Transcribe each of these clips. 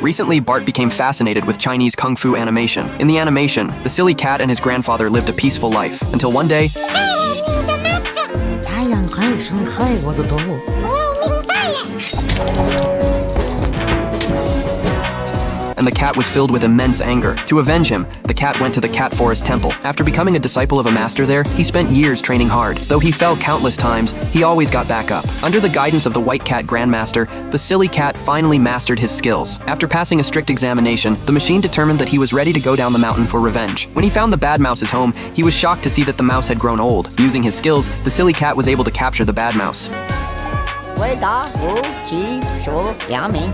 Recently, Bart became fascinated with Chinese kung fu animation. In the animation, the silly cat and his grandfather lived a peaceful life, until one day, 太阳还升开我的头。and the cat was filled with immense anger. To avenge him, the cat went to the Cat Forest Temple. After becoming a disciple of a master there, he spent years training hard. Though he fell countless times, he always got back up. Under the guidance of the White Cat Grandmaster, the silly cat finally mastered his skills. After passing a strict examination, the machine determined that he was ready to go down the mountain for revenge. When he found the bad mouse's home, he was shocked to see that the mouse had grown old. Using his skills, the silly cat was able to capture the bad mouse. 回答5、7、数2名。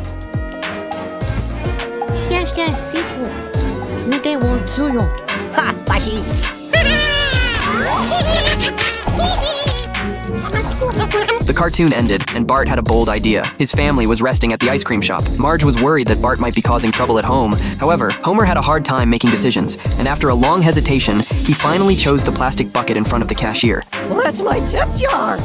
谢谢师傅，你给我自由。哈，巴西。The cartoon ended, and Bart had a bold idea. His family was resting at the ice cream shop. Marge was worried that Bart might be causing trouble at home. However, Homer had a hard time making decisions, and after a long hesitation, he finally chose the plastic bucket in front of the cashier. Well, that's my tip jar.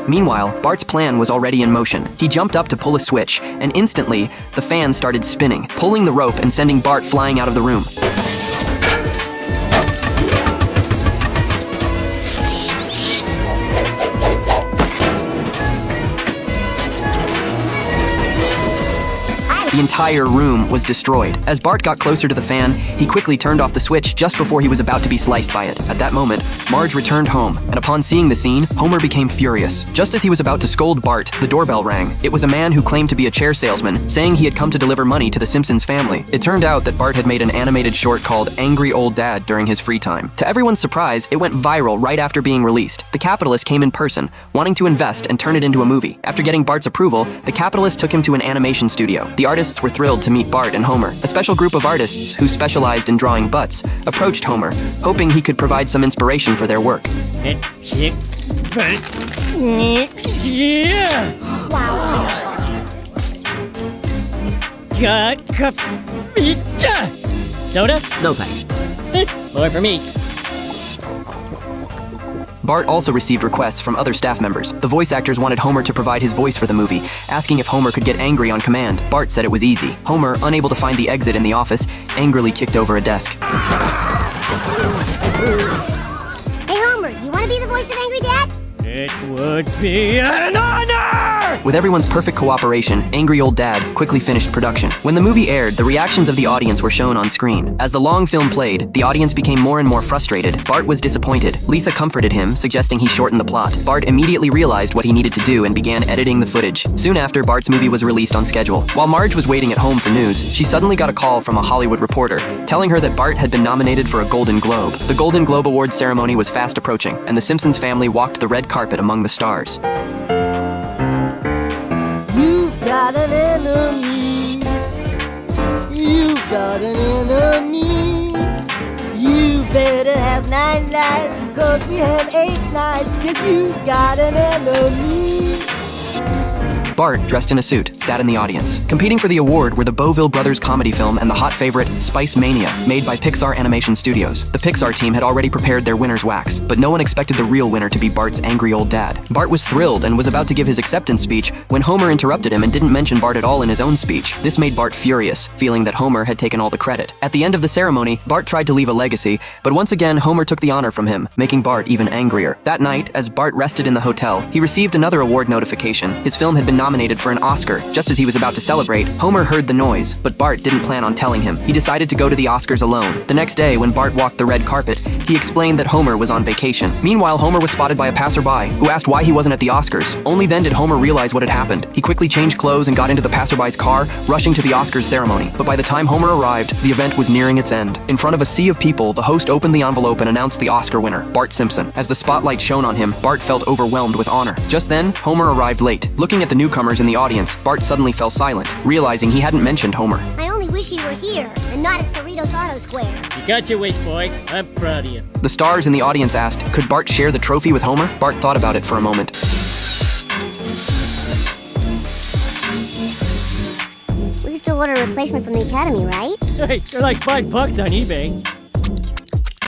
Meanwhile, Bart's plan was already in motion. He jumped up to pull a switch, and instantly, the fan started spinning, pulling the rope and sending Bart flying out of the room. The entire room was destroyed. As Bart got closer to the fan, he quickly turned off the switch just before he was about to be sliced by it. At that moment, Marge returned home, and upon seeing the scene, Homer became furious. Just as he was about to scold Bart, the doorbell rang. It was a man who claimed to be a chair salesman, saying he had come to deliver money to the Simpsons family. It turned out that Bart had made an animated short called Angry Old Dad during his free time. To everyone's surprise, it went viral right after being released. The capitalist came in person, wanting to invest and turn it into a movie. After getting Bart's approval, the capitalist took him to an animation studio. The artists were thrilled to meet Bart and Homer. A special group of artists who specialized in drawing butts approached Homer, hoping he could provide some inspiration for their work. Soda? No thanks. More for me. Bart also received requests from other staff members. The voice actors wanted Homer to provide his voice for the movie, asking if Homer could get angry on command. Bart said it was easy. Homer, unable to find the exit in the office, angrily kicked over a desk. Hey Homer, you want to be the voice of Angry Dad? It would be an honor! With everyone's perfect cooperation, Angry Old Dad quickly finished production. When the movie aired, the reactions of the audience were shown on screen. As the long film played, the audience became more and more frustrated. Bart was disappointed. Lisa comforted him, suggesting he shorten the plot. Bart immediately realized what he needed to do and began editing the footage. Soon after, Bart's movie was released on schedule. While Marge was waiting at home for news, she suddenly got a call from a Hollywood reporter, telling her that Bart had been nominated for a Golden Globe. The Golden Globe Awards ceremony was fast approaching, and the Simpsons family walked the red carpet among the stars. You got an enemy. You got an enemy. You better have 9 lives because we have 8 lives. Yes, you got an enemy. Bart, dressed in a suit, sat in the audience. Competing for the award were the Beauville Brothers comedy film and the hot favorite, Spice Mania, made by Pixar Animation Studios. The Pixar team had already prepared their winner's wax, but no one expected the real winner to be Bart's angry old dad. Bart was thrilled and was about to give his acceptance speech when Homer interrupted him and didn't mention Bart at all in his own speech. This made Bart furious, feeling that Homer had taken all the credit. At the end of the ceremony, Bart tried to leave a legacy, but once again, Homer took the honor from him, making Bart even angrier. That night, as Bart rested in the hotel, he received another award notification. His film had been nominated for an Oscar. Just as he was about to celebrate, Homer heard the noise, but Bart didn't plan on telling him. He decided to go to the Oscars alone. The next day, when Bart walked the red carpet, he explained that Homer was on vacation. Meanwhile, Homer was spotted by a passerby, who asked why he wasn't at the Oscars. Only then did Homer realize what had happened. He quickly changed clothes and got into the passerby's car, rushing to the Oscars ceremony. But by the time Homer arrived, the event was nearing its end. In front of a sea of people, the host opened the envelope and announced the Oscar winner, Bart Simpson. As the spotlight shone on him, Bart felt overwhelmed with honor. Just then, Homer arrived late. Looking at the newcomers in the audience, Bart suddenly fell silent, realizing he hadn't mentioned Homer. I only wish you were here and not at Cerritos Auto Square. You got your wish, boy. I'm proud of you. The stars in the audience asked, could Bart share the trophy with Homer? Bart thought about it for a moment. We can still order a replacement from the Academy, right? Hey, they're like $5 on eBay.